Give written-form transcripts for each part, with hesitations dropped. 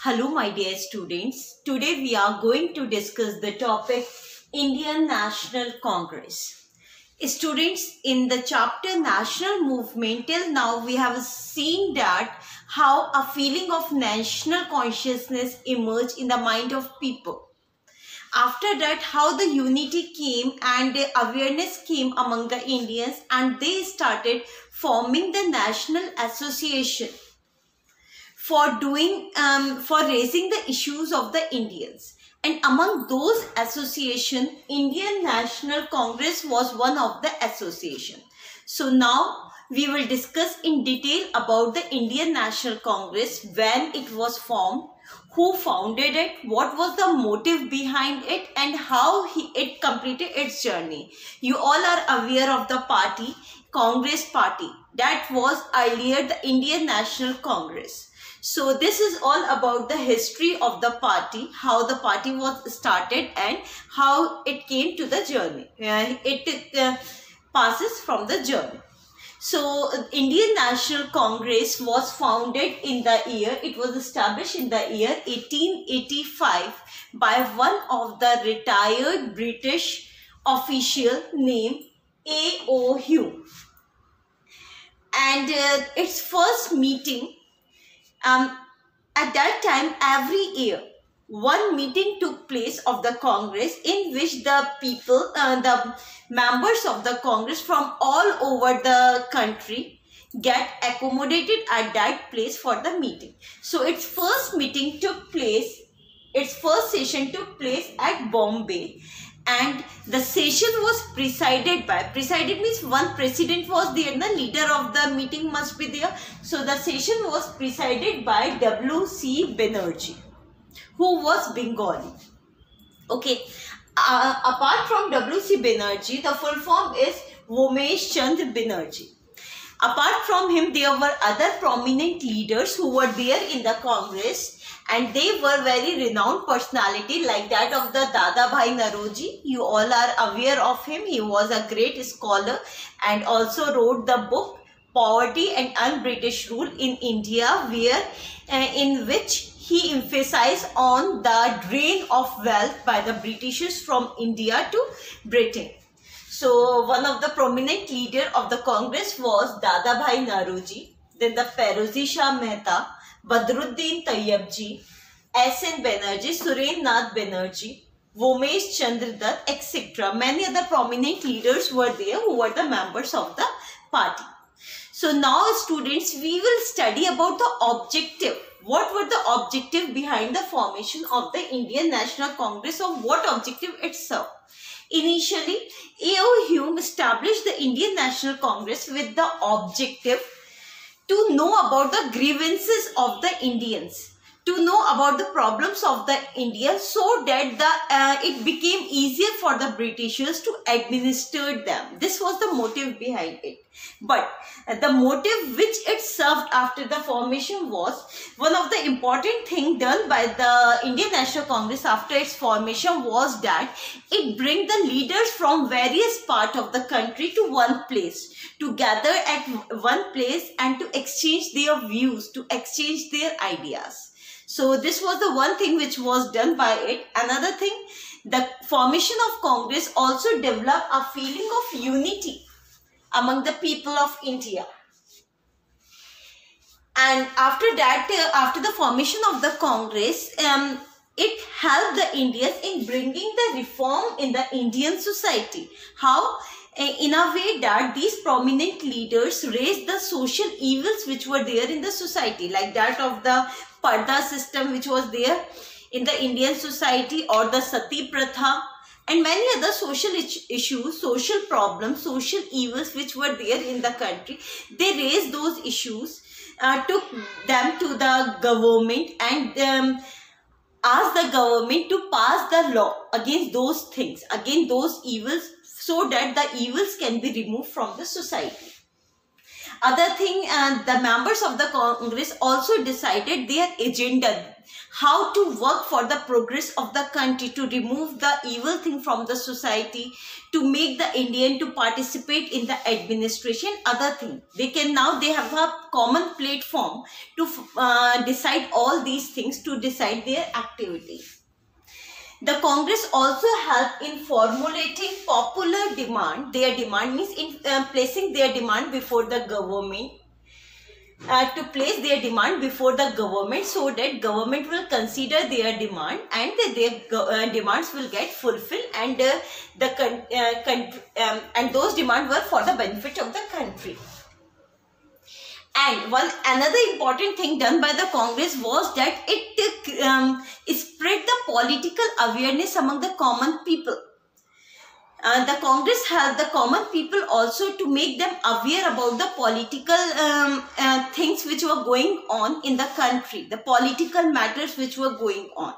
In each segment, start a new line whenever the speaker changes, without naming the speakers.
Hello, my dear students. Today we are going to discuss the topic Indian National Congress. Students, in the chapter National Movement, till now we have seen that how a feeling of national consciousness emerged in the mind of people. After that, how the unity came and the awareness came among the Indians, and they started forming the National Association for raising the issues of the Indians. And among those association, Indian National Congress was one of the association. So now we will discuss in detail about the Indian National Congress, when it was formed, who founded it, what was the motive behind it, and how it completed its journey. You all are aware of the party, Congress Party, that was earlier the Indian National Congress. So this is all about the history of the party, how the party was started and how it came to the journey. It passes from the journey. So Indian National Congress was founded in the year, it was established in the year 1885 by one of the retired British official named A.O. Hume. And its first meeting, at that time, every year, one meeting took place of the Congress, in which the people, the members of the Congress from all over the country get accommodated at that place for the meeting. So its first meeting took place, its first session took place at Bombay. And the session was presided means one president was there, the leader of the meeting must be there. So the session was presided by W.C. Banerjee, who was Bengali. Okay, apart from W.C. Banerjee, the full form is Umesh Chandra Banerjee. Apart from him, there were other prominent leaders who were there in the Congress, and they were very renowned personality, like that of the Dadabhai Naoroji. You all are aware of him. He was a great scholar and also wrote the book Poverty and Un-British Rule in India, where in which he emphasized on the drain of wealth by the Britishers from India to Britain. So one of the prominent leader of the Congress was Dadabhai Naoroji, then the Ferozi Shah Mehta, Badruddin Tayyabji, S.N. Banerjee, Surendra Nath Banerjee, Umesh Chandra Dutt, etc. Many other prominent leaders were there who were the members of the party. So now, students, we will study about the objective. What were the objective behind the formation of the Indian National Congress, or what objective it served? Initially, A.O. Hume established the Indian National Congress with the objective to know about the grievances of the Indians, to know about the problems of the Indians, so that it became easier for the Britishers to administer them. This was the motive behind it. But the motive which it served after the formation was, one of the important thing done by the Indian National Congress after its formation was that it bring the leaders from various parts of the country to one place, to gather at one place and to exchange their views, to exchange their ideas. So this was the one thing which was done by it. Another thing, the formation of Congress also developed a feeling of unity among the people of India. And after that, after the formation of the Congress, it helped the Indians in bringing the reform in the Indian society. How? In a way that these prominent leaders raised the social evils which were there in the society, like that of the Parda system which was there in the Indian society, or the Sati Pratha, and many other social issues, social problems, social evils which were there in the country. They raised those issues, took them to the government, and asked the government to pass the law against those things, against those evils, so that the evils can be removed from the society. Other thing, the members of the Congress also decided their agenda, how to work for the progress of the country, to remove the evil thing from the society, to make the Indian to participate in the administration. Other thing, they have a common platform to decide all these things, to decide their activities. The Congress also helped in formulating popular demand. Their demand means in placing their demand before the government, to place their demand before the government, so that government will consider their demand and their demands will get fulfilled, and and those demands were for the benefit of the country. And another important thing done by the Congress was that it spread the political awareness among the common people. The Congress helped the common people also to make them aware about the political things which were going on in the country, the political matters which were going on.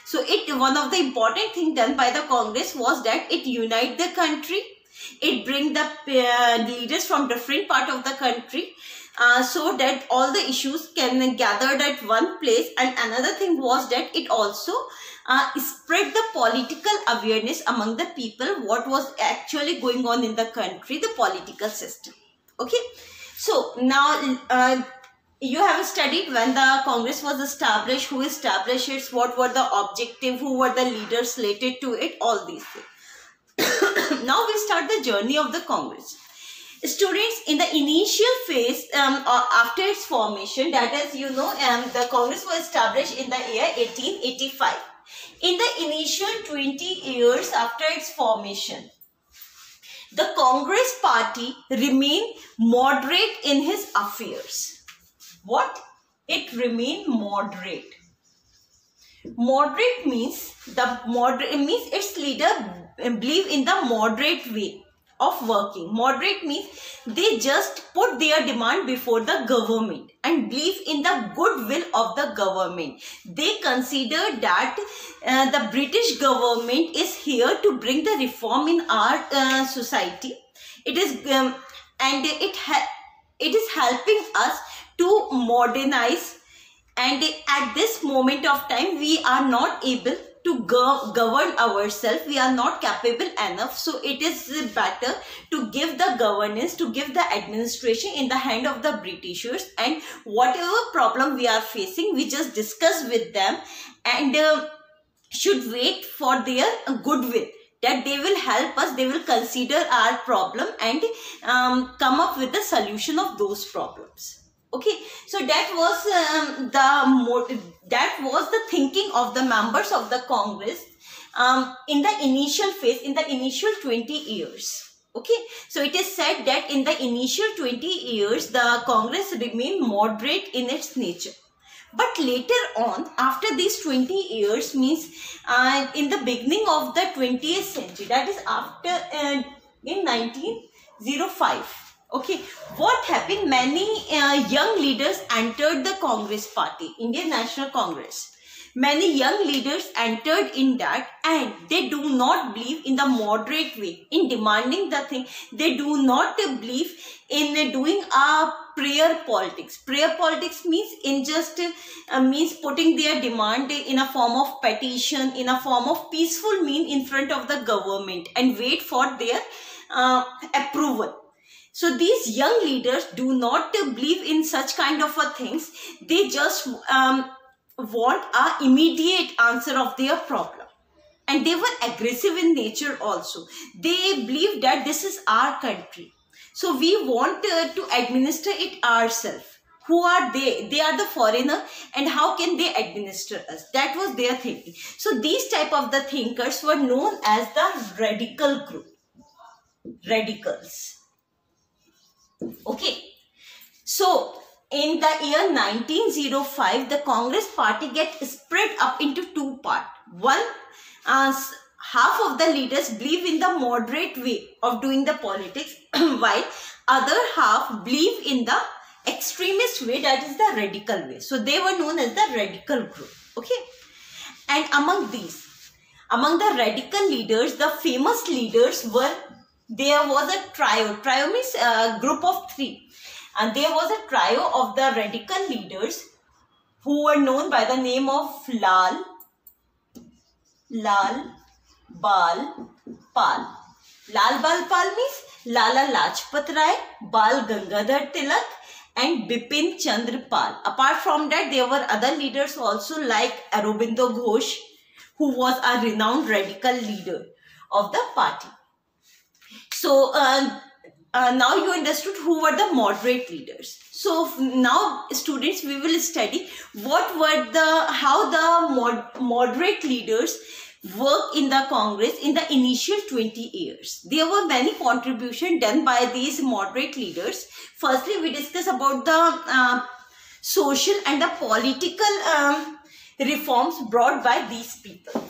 So one of the important things done by the Congress was that it unite the country, it bring the leaders from different part of the country, so that all the issues can be gathered at one place. And another thing was that it also spread the political awareness among the people, what was actually going on in the country, the political system. Okay, so now you have studied when the Congress was established, who established it, what were the objective, who were the leaders related to it, all these things. Now we start the journey of the Congress. Students, in the initial phase after its formation, that is, the Congress was established in the year 1885. In the initial 20 years after its formation, the Congress party remained moderate in his affairs. What? It remained moderate. Moderate means its leader believe in the moderate way of working. Moderate means they just put their demand before the government and believe in the goodwill of the government. They consider that the British government is here to bring the reform in our society. It is it is helping us to modernize, and at this moment of time we are not able to govern ourselves, we are not capable enough. So it is better to give the governance, to give the administration in the hand of the Britishers, and whatever problem we are facing, we just discuss with them and should wait for their goodwill, that they will help us, they will consider our problem and come up with the solution of those problems. Okay, so that was the thinking of the members of the Congress in the initial phase, in the initial 20 years. Okay, so it is said that in the initial 20 years, the Congress remained moderate in its nature. But later on, after these 20 years, means in the beginning of the 20th century, that is after in 1905. Okay, what happened? Many young leaders entered the Congress party, Indian National Congress. Many young leaders entered in that, and they do not believe in the moderate way, in demanding the thing. They do not believe in doing a prayer politics. Prayer politics means means putting their demand in a form of petition, in a form of peaceful mean in front of the government and wait for their approval. So these young leaders do not believe in such kind of things. They just want an immediate answer of their problem. And they were aggressive in nature also. They believe that this is our country, so we want to administer it ourselves. Who are they? They are the foreigner, and how can they administer us? That was their thinking. So these type of the thinkers were known as the radical group. Radicals. Okay, so in the year 1905, the Congress party gets spread up into two parts. One, half of the leaders believe in the moderate way of doing the politics, while other half believe in the extremist way, that is the radical way. So they were known as the radical group. Okay, and among the radical leaders, the famous leaders were, there was a trio. Trio means a group of three. And there was a trio of the radical leaders who were known by the name of Lal Bal Pal. Lal Bal Pal means Lala Lajpat Rai, Bal Gangadhar Tilak, and Bipin Chandra Pal. Apart from that, there were other leaders also like Aurobindo Ghosh, who was a renowned radical leader of the party. So now you understood who were the moderate leaders. So now students, we will study how the moderate leaders work in the Congress in the initial 20 years. There were many contributions done by these moderate leaders. Firstly, we discuss about the social and the political reforms brought by these people.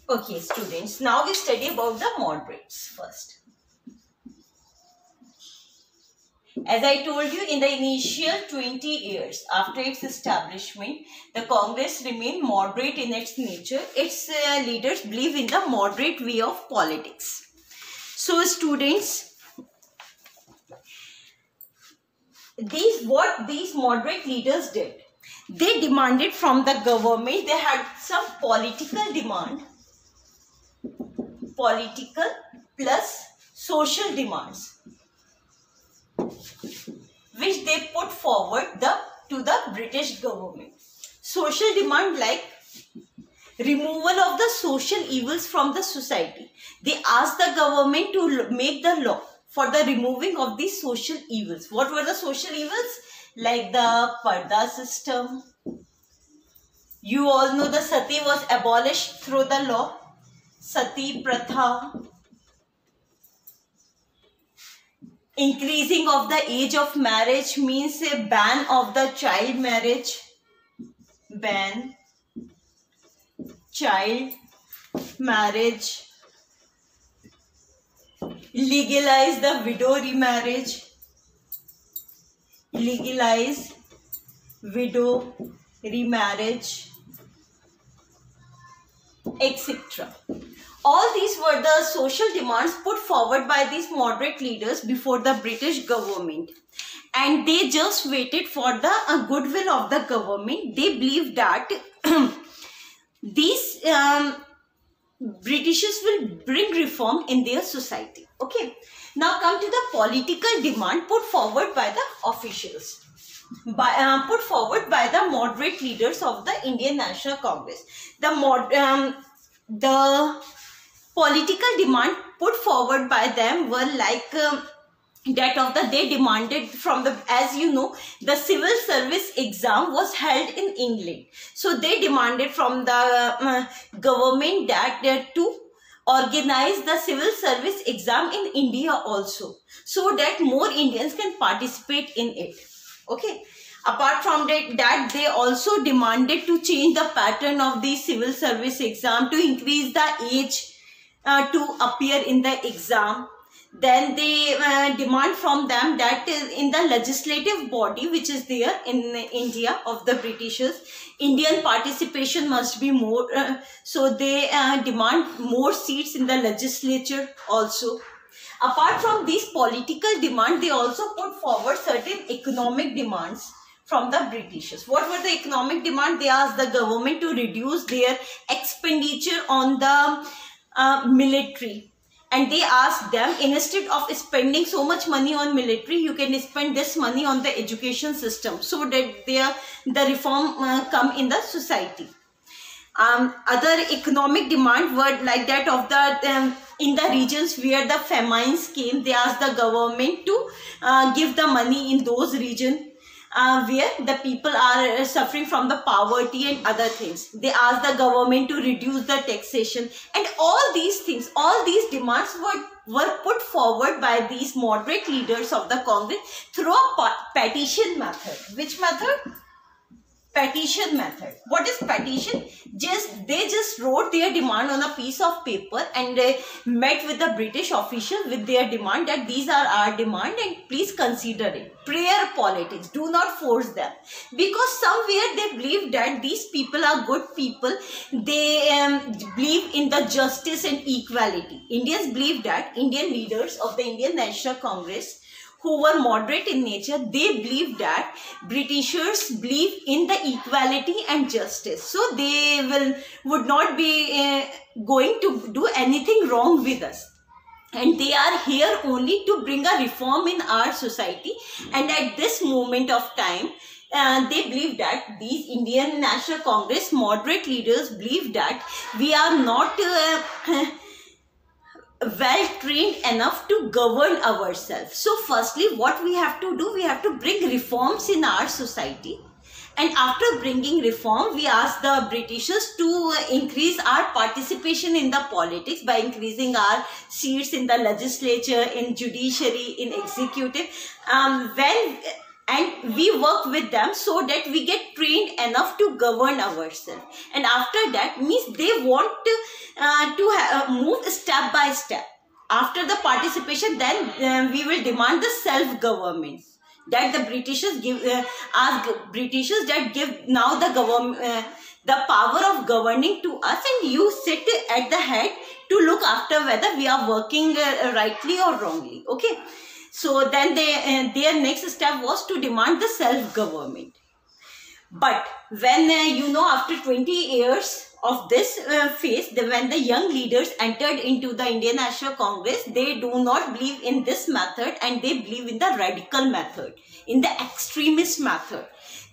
Okay, students, now we study about the moderates first. As I told you, in the initial 20 years after its establishment, the Congress remained moderate in its nature. Its leaders believe in the moderate way of politics. So, students, what these moderate leaders did, they demanded from the government, they had some political demand, political plus social demands, which they put forward to the British government. Social demand like removal of the social evils from the society. They asked the government to make the law for the removing of these social evils. What were the social evils? Like the Parda system. You all know the Sati was abolished through the law. Sati Pratha. Increasing of the age of marriage means a ban of the child marriage. Ban child marriage. Legalize the widow remarriage. Legalize widow remarriage, etc. All these were the social demands put forward by these moderate leaders before the British government. And they just waited for the goodwill of the government. They believed that these Britishers will bring reform in their society. Okay. Now come to the political demand put forward by the officials. Put forward by the moderate leaders of the Indian National Congress. The political demand put forward by them were like they demanded from the, as you know, the civil service exam was held in England. So they demanded from the government that to organize the civil service exam in India also, so that more Indians can participate in it. Okay. Apart from that, they also demanded to change the pattern of the civil service exam, to increase the age to appear in the exam. Then they demand from them that in the legislative body which is there in India of the Britishers, Indian participation must be more. So they demand more seats in the legislature also. Apart from these political demands, they also put forward certain economic demands from the Britishers. What were the economic demands? They asked the government to reduce their expenditure on the military. And they asked them, instead of spending so much money on military, you can spend this money on the education system, so that the reform come in the society. Other economic demand were like that of the in the regions where the famines came, they asked the government to give the money in those regions where the people are suffering from the poverty and other things. They asked the government to reduce the taxation, and all these things, all these demands were put forward by these moderate leaders of the Congress through a petition method. Which method? petition method. What is petition? They just wrote their demand on a piece of paper and met with the British official with their demand that these are our demand and please consider it. Prayer politics. Do not force them, because somewhere they believe that these people are good people. They believe in the justice and equality. Indians believe that. Indian leaders of the Indian National Congress, who were moderate in nature, they believed that Britishers believe in the equality and justice. So they would not be going to do anything wrong with us. And they are here only to bring a reform in our society. And at this moment of time, they believe that these Indian National Congress moderate leaders believe that we are not well trained enough to govern ourselves. So firstly, what we have to do, we have to bring reforms in our society. And after bringing reform, we ask the Britishers to increase our participation in the politics by increasing our seats in the legislature, in judiciary, in executive. And we work with them so that we get trained enough to govern ourselves. And after that, means they want to move step by step. After the participation, then we will demand the self-government that the Britishers give, ask Britishers that give now the government, the power of governing to us, and you sit at the head to look after whether we are working rightly or wrongly. Okay. So then their next step was to demand the self-government. But when, after 20 years of this phase, when the young leaders entered into the Indian National Congress, they do not believe in this method and they believe in the radical method, in the extremist method.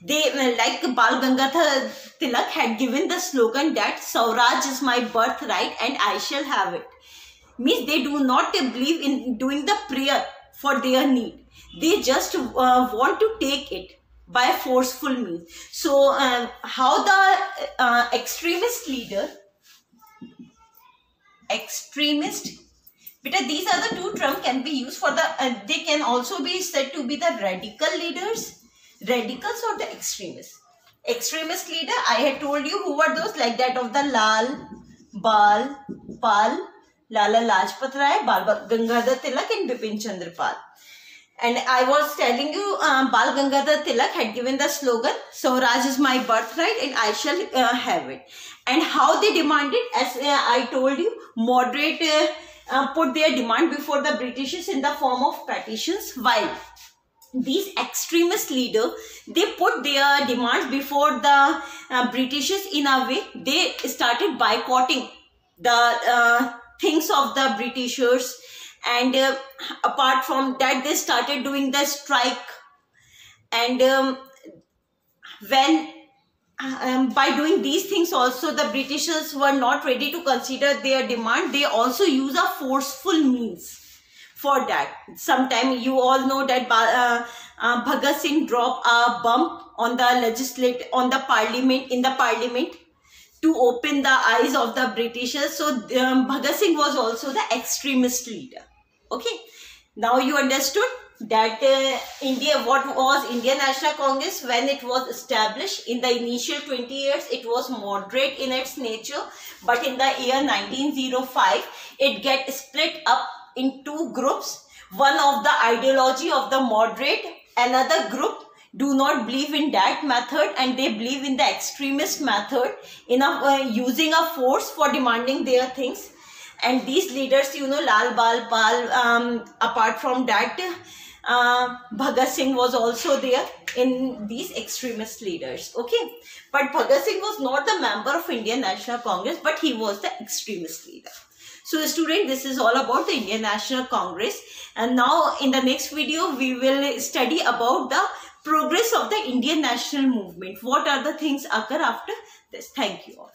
They, like Bal Gangadhar Tilak had given the slogan that Swaraj is my birthright and I shall have it. Means they do not believe in doing the prayer for their need. They just want to take it by forceful means. So how the extremist leader, because these are the two terms can be used for the, they can also be said to be the radical leaders, radicals or the extremists. Extremist leader, I had told you who were those, like that of the Lal, Bal, Pal, Lala Lajpat Rai, Bal Gangadhar Tilak and Bipin Chandra Pal. And I was telling you, Bal Gangadhar Tilak had given the slogan, Swaraj is my birthright and I shall have it. And how they demanded, as I told you, moderate put their demand before the Britishers in the form of petitions, while these extremist leaders, they put their demands before the Britishers in a way. They started boycotting the things of the Britishers, and apart from that they started doing the strike. And when by doing these things also, the Britishers were not ready to consider their demand. They also use a forceful means for that. Sometime you all know that Bhagat Singh dropped a bomb on the parliament to open the eyes of the Britishers. So Bhagat Singh was also the extremist leader. Okay, now you understood that what was Indian National Congress when it was established. In the initial 20 years, it was moderate in its nature, but in the year 1905, it get split up in two groups. One of the ideology of the moderate, another group do not believe in that method and they believe in the extremist method, in using a force for demanding their things. And these leaders, Lal, Bal, Pal, apart from that, Bhagat Singh was also there in these extremist leaders. Okay, but Bhagat Singh was not the member of Indian National Congress, but he was the extremist leader. So student, this is all about the Indian National Congress. And now in the next video, we will study about the progress of the Indian national movement. What are the things occur after this? Thank you all.